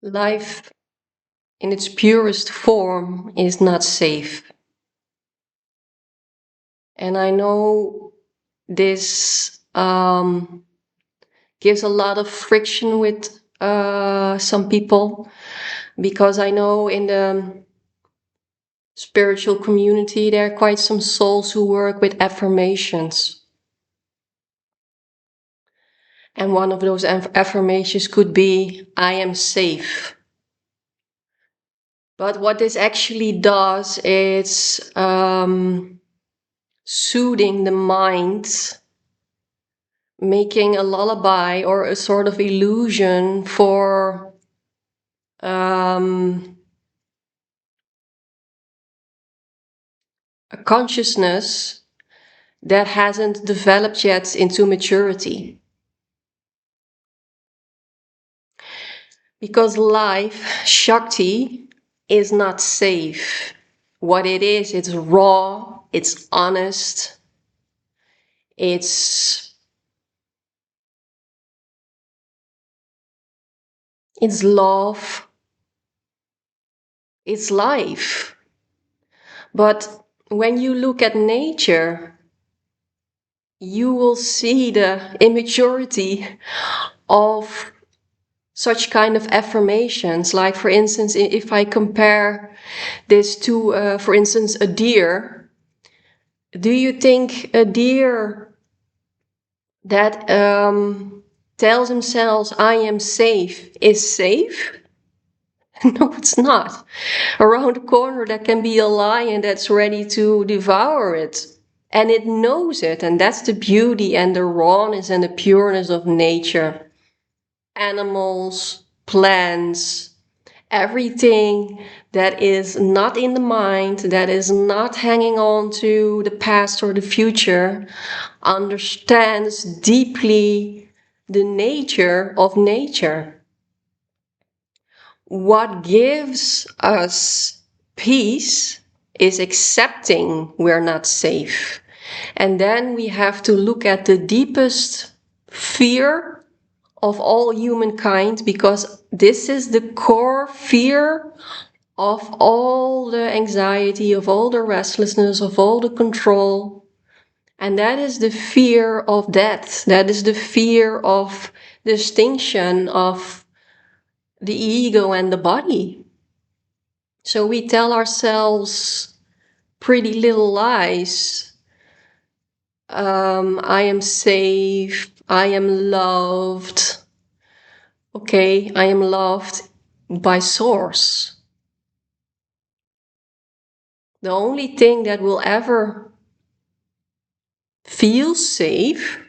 Life in its purest form is not safe. And I know this gives a lot of friction with some people, because I know in the spiritual community there are quite some souls who work with affirmations. And one of those affirmations could be, I am safe. But what this actually does is soothing the mind, making a lullaby or a sort of illusion for a consciousness that hasn't developed yet into maturity. Because life, Shakti, is not safe. What it is, it's raw, it's honest, it's love, it's life. But when you look at nature, you will see the immaturity of such kind of affirmations. Like, for instance, if I compare this to, for instance, a deer, do you think a deer that tells themselves, I am safe, is safe? No, it's not. Around the corner, there can be a lion that's ready to devour it. And it knows it, and that's the beauty and the rawness and the pureness of nature. Animals, plants, everything that is not in the mind, that is not hanging on to the past or the future, understands deeply the nature of nature. What gives us peace is accepting we're not safe. And then we have to look at the deepest fear of all humankind, because this is the core fear of all the anxiety, of all the restlessness, of all the control. And that is the fear of death. That is the fear of distinction of the ego and the body. So we tell ourselves pretty little lies. I am safe. I am loved. Okay, I am loved by source. The only thing that will ever feel safe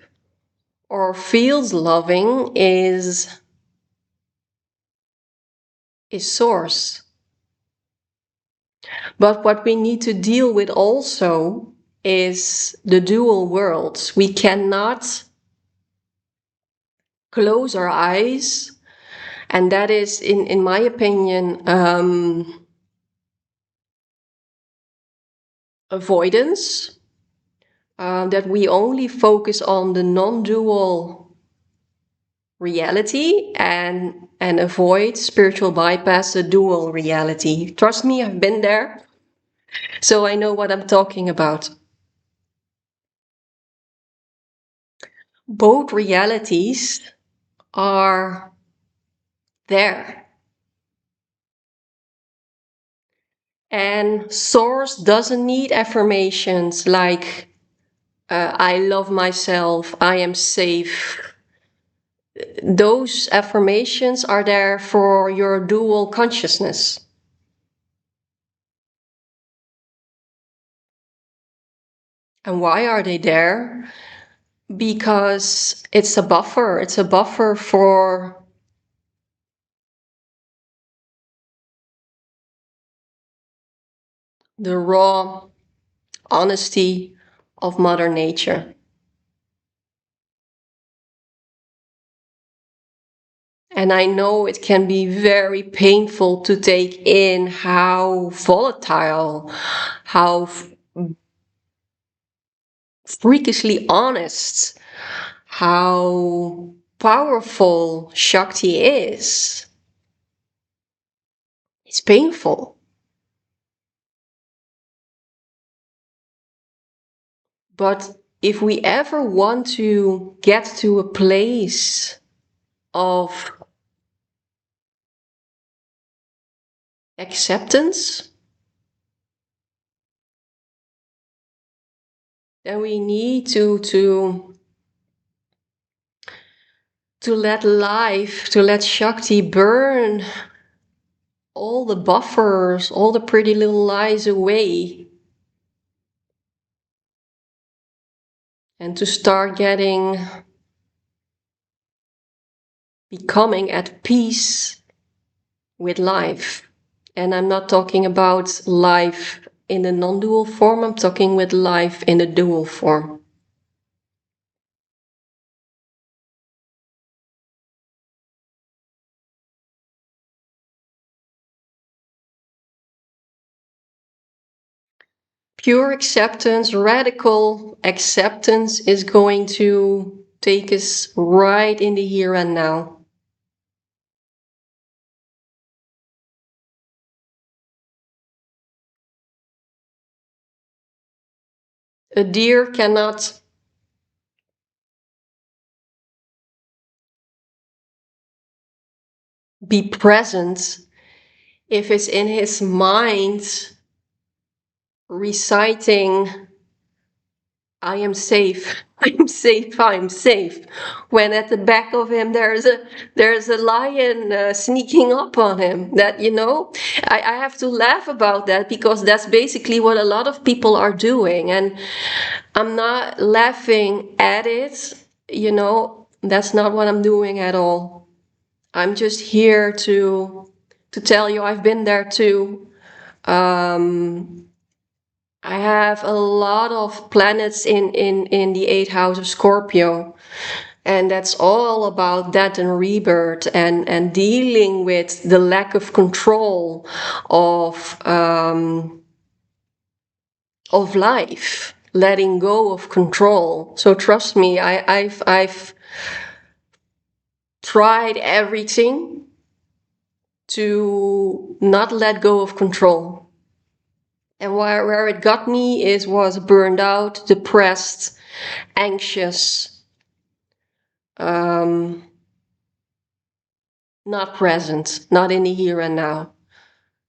or feels loving is source. But what we need to deal with also is the dual worlds. We cannot close our eyes, and that is, in my opinion, avoidance. That we only focus on the non-dual reality and avoid spiritual bypass the dual reality. Trust me, I've been there, so I know what I'm talking about. Both realities are there. And source doesn't need affirmations like, I love myself, I am safe. Those affirmations are there for your dual consciousness. And why are they there? Because it's a buffer. It's a buffer for the raw honesty of Mother Nature. And I know it can be very painful to take in how volatile, how freakishly honest, how powerful Shakti is. It's painful. But if we ever want to get to a place of acceptance, then we need to let life, to let Shakti burn all the buffers, all the pretty little lies away. And to start becoming at peace with life. And I'm not talking about life in a non-dual form, I'm talking with life in a dual form. Pure acceptance, radical acceptance is going to take us right in the here and now. A deer cannot be present if it's in his mind reciting, I am safe, I'm safe, I'm safe, when at the back of him there's a lion sneaking up on him. That, I have to laugh about that, because that's basically what a lot of people are doing, and I'm not laughing at it, that's not what I'm doing at all. I'm just here to tell you I've been there too. I have a lot of planets in the 8th house of Scorpio. And that's all about death and rebirth, and dealing with the lack of control of life, letting go of control. So trust me, I've tried everything to not let go of control. And where it got me was burned out, depressed, anxious, not present, not in the here and now.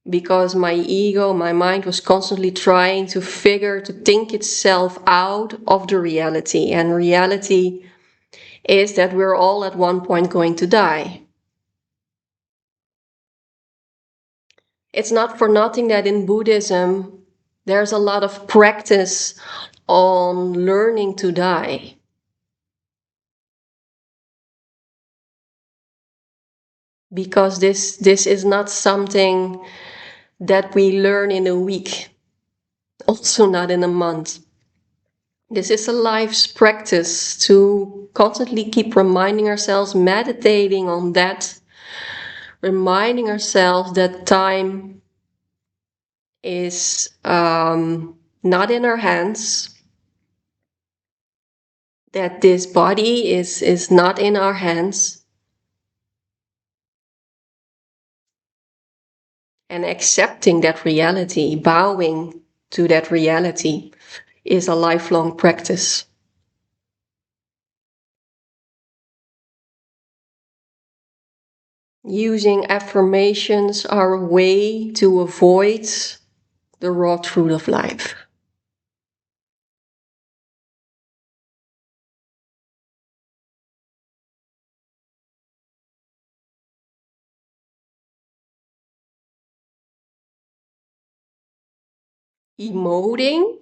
Because my ego, my mind was constantly trying to think itself out of the reality. And reality is that we're all at one point going to die. It's not for nothing that in Buddhism, there's a lot of practice on learning to die. Because this is not something that we learn in a week, also not in a month. This is a life's practice to constantly keep reminding ourselves, meditating on that, reminding ourselves that time is not in our hands, that this body is not in our hands, and accepting that reality, bowing to that reality, is a lifelong practice. Using affirmations are a way to avoid the raw truth of life. Emoting,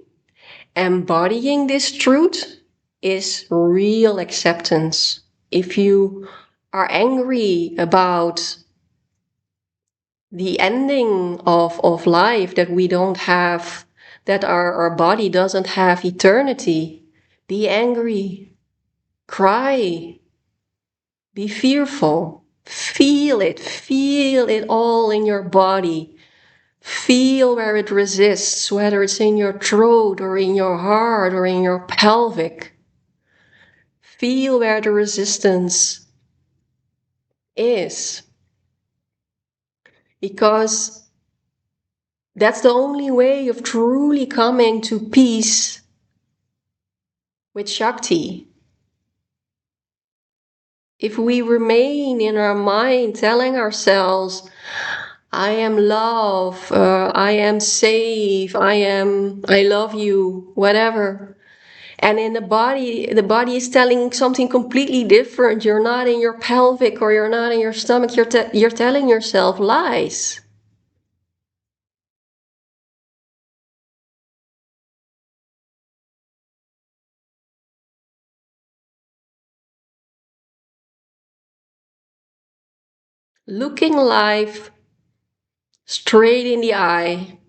embodying this truth is real acceptance. If you are angry about the ending of life, that we don't have, that our body doesn't have eternity, be angry, cry, be fearful, feel it all in your body. Feel where it resists, whether it's in your throat or in your heart or in your pelvic. Feel where the resistance is. Because That's the only way of truly coming to peace with Shakti. If we remain in our mind telling ourselves, I am love, I am safe, I love you, whatever. And in the body is telling something completely different. You're not in your pelvic or you're not in your stomach. You're telling yourself lies. Looking life straight in the eye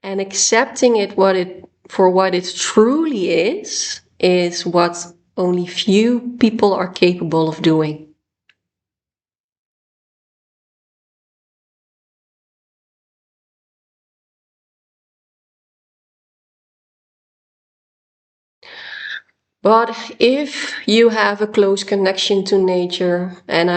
and accepting it for what it truly is what only few people are capable of doing. But if you have a close connection to nature, and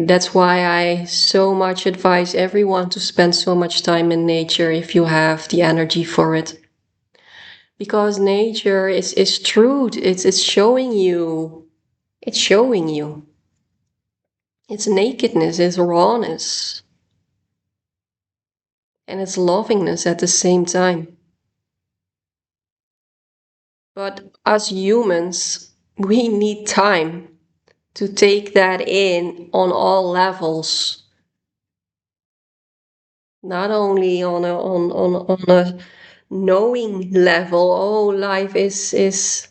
that's why I so much advise everyone to spend so much time in nature if you have the energy for it. Because nature is truth. It's showing you. It's showing you. It's nakedness, it's rawness, and it's lovingness at the same time. But as humans, we need time to take that in on all levels. Not only on a knowing level, oh, life is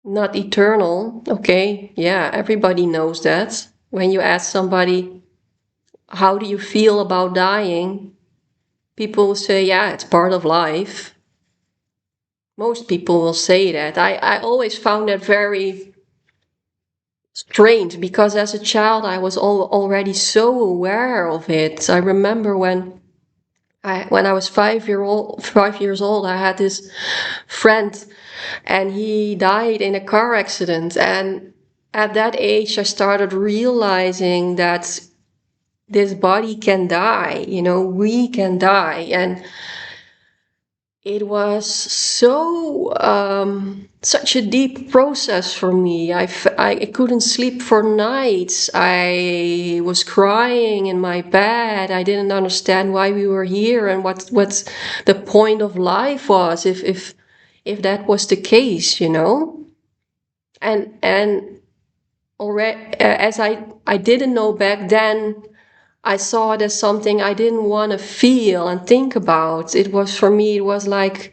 not eternal. Okay, yeah, everybody knows that. When you ask somebody, how do you feel about dying? People will say, yeah, it's part of life. Most people will say that. I always found that very strange because as a child I was already so aware of it. I remember when I was 5 years old, I had this friend and he died in a car accident. And at that age, I started realizing that this body can die, we can die. And it was such a deep process for me. I couldn't sleep for nights. I was crying in my bed. I didn't understand why we were here and what the point of life was if that was the case. And already as I didn't know back then, I saw it as something I didn't want to feel and think about. It was like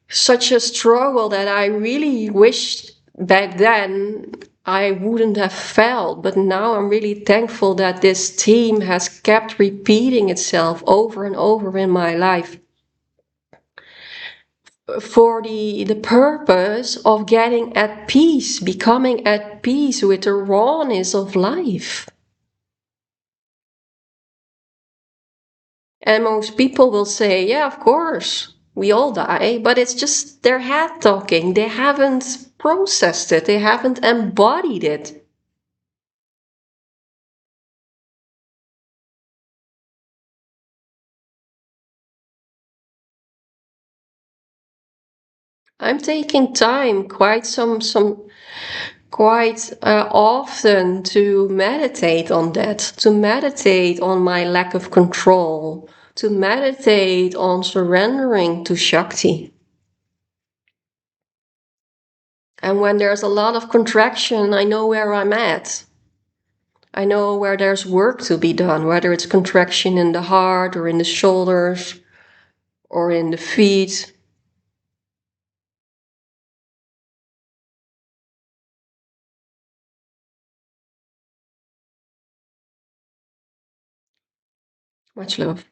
such a struggle that I really wished back then I wouldn't have felt. But now I'm really thankful that this theme has kept repeating itself over and over in my life for the purpose of getting at peace, becoming at peace with the rawness of life. And most people will say, yeah, of course, we all die, but it's just their head talking. They haven't processed it, they haven't embodied it. I'm taking time quite often to meditate on that, to meditate on my lack of control, to meditate on surrendering to Shakti. And when there's a lot of contraction, I know where I'm at. I know where there's work to be done, whether it's contraction in the heart or in the shoulders or in the feet. Much love.